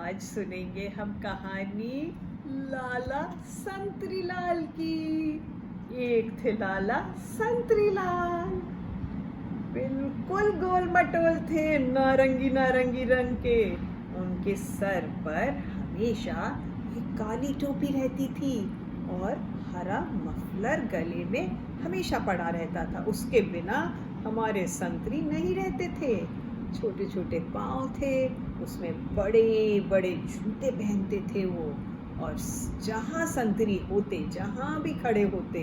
आज सुनेंगे हम कहानी लाला संतरी लाल की। एक थे लाला संतरी लाल, बिल्कुल गोल मटोल थे, नारंगी नारंगी रंग के। उनके सर पर हमेशा एक काली टोपी रहती थी और हरा मफलर गले में हमेशा पड़ा रहता था। उसके बिना हमारे संतरी नहीं रहते थे। छोटे छोटे पाँव थे, उसमें बड़े बड़े जूते पहनते थे वो। और जहाँ संतरी होते, जहाँ भी खड़े होते,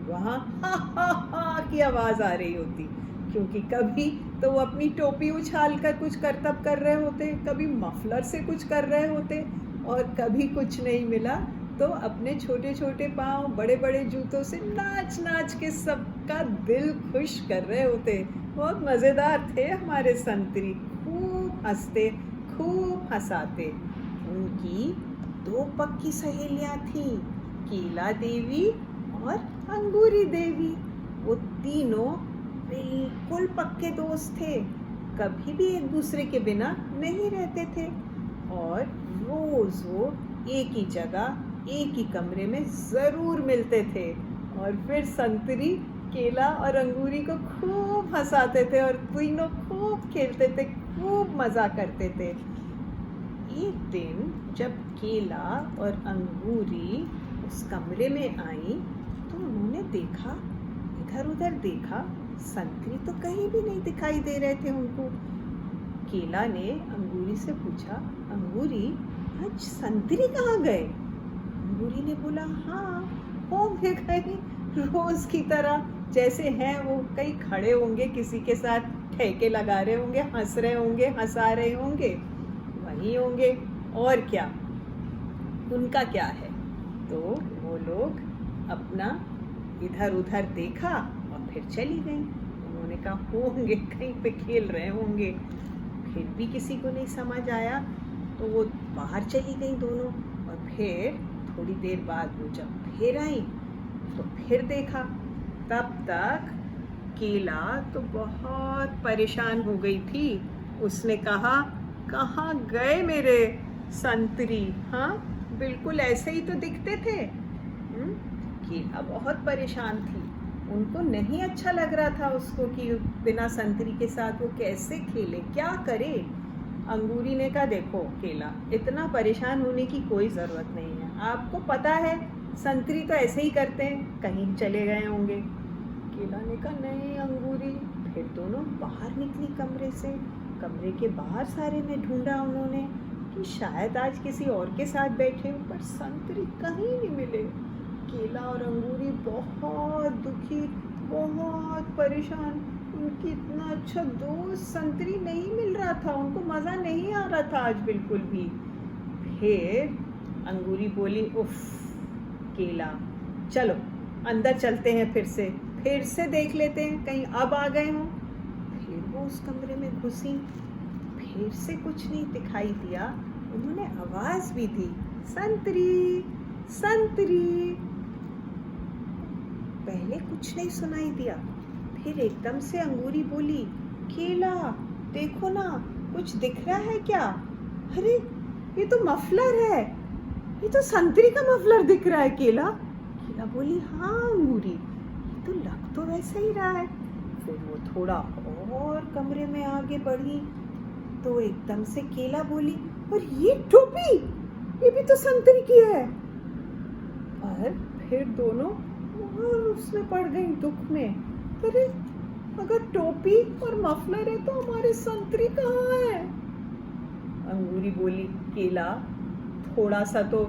वहाँ हा हा हा की आवाज़ आ रही होती, क्योंकि कभी तो वो अपनी टोपी उछाल कर कुछ करतब कर रहे होते, कभी मफलर से कुछ कर रहे होते, और कभी कुछ नहीं मिला तो अपने छोटे छोटे पाँव बड़े बड़े जूतों से नाच नाच के सबका दिल खुश कर रहे होते। बहुत मज़ेदार थे हमारे संतरी, खूब हंसते खूब हंसाते। उनकी दो पक्की सहेलियाँ थीं, केला देवी और अंगूरी देवी। वो तीनों बिल्कुल पक्के दोस्त थे, कभी भी एक दूसरे के बिना नहीं रहते थे। और रोज़ वो एक ही जगह एक ही कमरे में ज़रूर मिलते थे, और फिर संतरी केला और अंगूरी को खूब हंसाते थे और तीनों खूब खेलते थे, खूब मज़ा करते थे। एक दिन जब केला और अंगूरी उस कमरे में आई तो उन्होंने देखा, इधर उधर देखा, संतरी तो कहीं भी नहीं दिखाई दे रहे थे उनको। केला ने अंगूरी से पूछा, अंगूरी आज संतरी कहाँ गए? अंगूरी ने बोला, हाँ होंगे कहीं रोज की तरह, जैसे हैं वो कहीं खड़े होंगे, किसी के साथ ठेके लगा रहे होंगे, हंस रहे होंगे, हंसा रहे होंगे, वही होंगे, और क्या उनका क्या है। तो वो लोग अपना इधर उधर देखा और फिर चली गई। उन्होंने कहा होंगे कहीं पे खेल रहे होंगे। फिर भी किसी को नहीं समझ आया तो वो बाहर चली गई दोनों। और फिर थोड़ी देर बाद वो जब फिर आई तो फिर देखा, तब तक केला तो बहुत परेशान हो गई थी। उसने कहा, कहाँ गए मेरे संतरी? हाँ, बिल्कुल ऐसे ही तो दिखते थे। केला बहुत परेशान थी, उनको नहीं अच्छा लग रहा था उसको कि बिना संतरी के साथ वो कैसे खेले, क्या करे। अंगूरी ने कहा, देखो केला, इतना परेशान होने की कोई ज़रूरत नहीं है, आपको पता है संतरी तो ऐसे ही करते हैं, कहीं चले गए होंगे। केला ने कहा, नहीं अंगूरी। फिर दोनों बाहर निकली कमरे से। कमरे के बाहर सारे में ढूंढा उन्होंने कि शायद आज किसी और के साथ बैठे हो, पर संतरी कहीं नहीं मिले। केला और अंगूरी बहुत दुखी, बहुत परेशान, उनकी इतना अच्छा दोस्त संतरी नहीं मिल रहा था, उनको मज़ा नहीं आ रहा था आज बिल्कुल भी। फिर अंगूरी बोली, उफ केला, चलो अंदर चलते हैं, फिर से देख लेते हैं कहीं अब आ गए हों। फिर वो उस कमरे में घुसी, फिर से कुछ नहीं दिखाई दिया। उन्होंने आवाज़ भी दी, संतरी संतरी। पहले कुछ नहीं सुनाई दिया। फिर एकदम से अंगूरी बोली, केला देखो ना, कुछ दिख रहा है क्या? अरे ये तो मफलर है, ये तो संतरी का मफलर दिख रहा है। केला बोली, हाँ अंगूरी, ये तो लग तो वैसा ही रहा है। फिर वो थोड़ा और कमरे में आगे बढ़ी तो एकदम से केला बोली, और ये टोपी, ये भी तो संतरी की है। और फिर दोनों और उसमें पड़ गई दुख में। अरे अगर टोपी और मफलर है तो हमारे संतरी कहाँ है? अंगूरी बोली, केला थोड़ा सा तो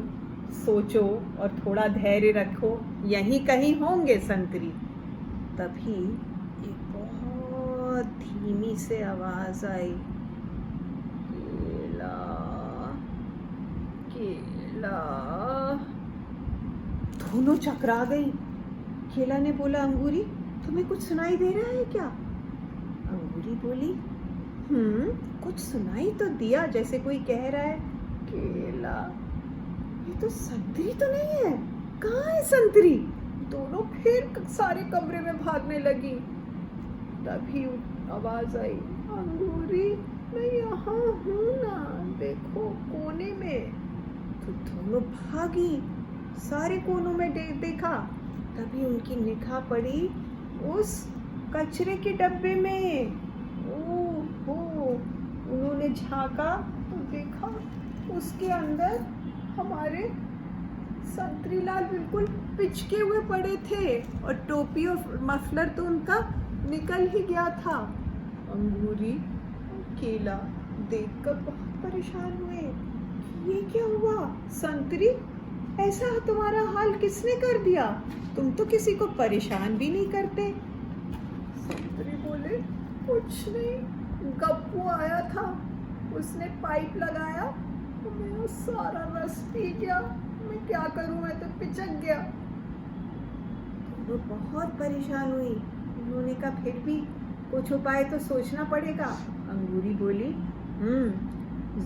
सोचो और थोड़ा धैर्य रखो, यहीं कहीं होंगे संतरी। तभी एक बहुत धीमी से आवाज़ आई, केला केला। दोनों चकरा गई। केला ने बोला, अंगूरी तुम्हें कुछ सुनाई दे रहा है क्या? अंगूरी बोली, कुछ सुनाई तो दिया, जैसे कोई कह रहा है। केला, ये तो संतरी तो नहीं है, कहाँ है संतरी? दोनों फिर सारे कमरे में भागने लगी। तभी आवाज़ आई, अंगूरी मैं यहाँ हूँ ना, देखो कोने में। तो दोनों भागी, सारे कोनों में देखा, तभी उनकी निगाह पड़ी उस कचरे के डब्बे में। ओहो, उन्होंने झांका तो देखा उसके अंदर हमारे संतरी लाल बिल्कुल पिचके हुए पड़े थे और टोपी और मफलर तो उनका निकल ही गया था। अंगूरी और केला देखकर बहुत परेशान हुए कि ये क्या हुआ। संतरी, ऐसा तुम्हारा हाल किसने कर दिया? तुम तो किसी को परेशान भी नहीं करते। संतरी बोले, कुछ नहीं, गप्पू आया था, उसने पाइप लगाया तो मैं सारा रस पी गया। मैं क्या करूं, मैं तो पिचक गया। वो बहुत परेशान हुई। उन्होंने कहा फिर भी कुछ उपाय तो सोचना पड़ेगा। अंगूरी बोली,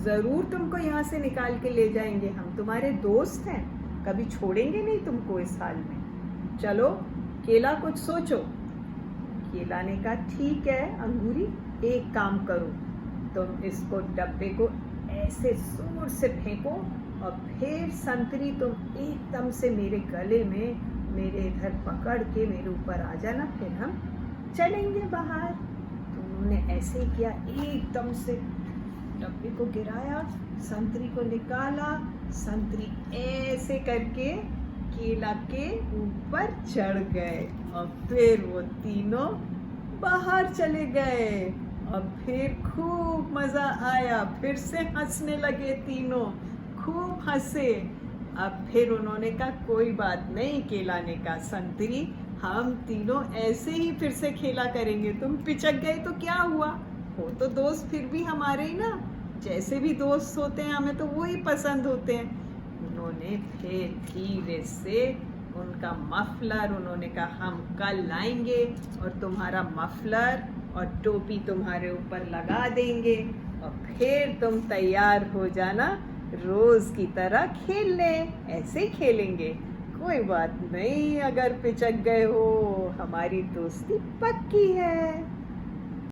जरूर तुमको यहाँ से निकाल के ले जाएंगे, हम तुम्हारे दोस्त हैं, कभी छोड़ेंगे नहीं तुमको इस हाल में। चलो केला कुछ सोचो। केला ने कहा ठीक है अंगूरी, एक काम करो, तुम इसको डब्बे को ऐसे जोर से फेंको और फिर संतरी तुम एकदम से मेरे गले में मेरे इधर पकड़ के मेरे ऊपर आ जाना, फिर हम चलेंगे बाहर। तो उन्होंने ऐसे ही किया, एकदम से डब्बे को गिराया, संतरी को निकाला, संतरी ऐसे करके केला के ऊपर चढ़ गए और फिर वो तीनों बाहर चले गए। और फिर खूब मजा आया, फिर से हंसने लगे तीनों, खूब हंसे। अब फिर उन्होंने कहा कोई बात नहीं, केला ने कहा संतरी, हम तीनों ऐसे ही फिर से खेला करेंगे, तुम पिचक गए तो क्या हुआ, हो तो दोस्त फिर भी हमारे ही ना, जैसे भी दोस्त होते हैं हमें तो वो ही पसंद होते हैं। उन्होंने फिर धीरे से उनका मफलर, उन्होंने कहा हम कल लाएंगे और तुम्हारा मफलर और टोपी तुम्हारे ऊपर लगा देंगे और फिर तुम तैयार हो जाना, रोज की तरह खेलने, ऐसे ही खेलेंगे, कोई बात नहीं अगर पिचक गए हो, हमारी दोस्ती पक्की है।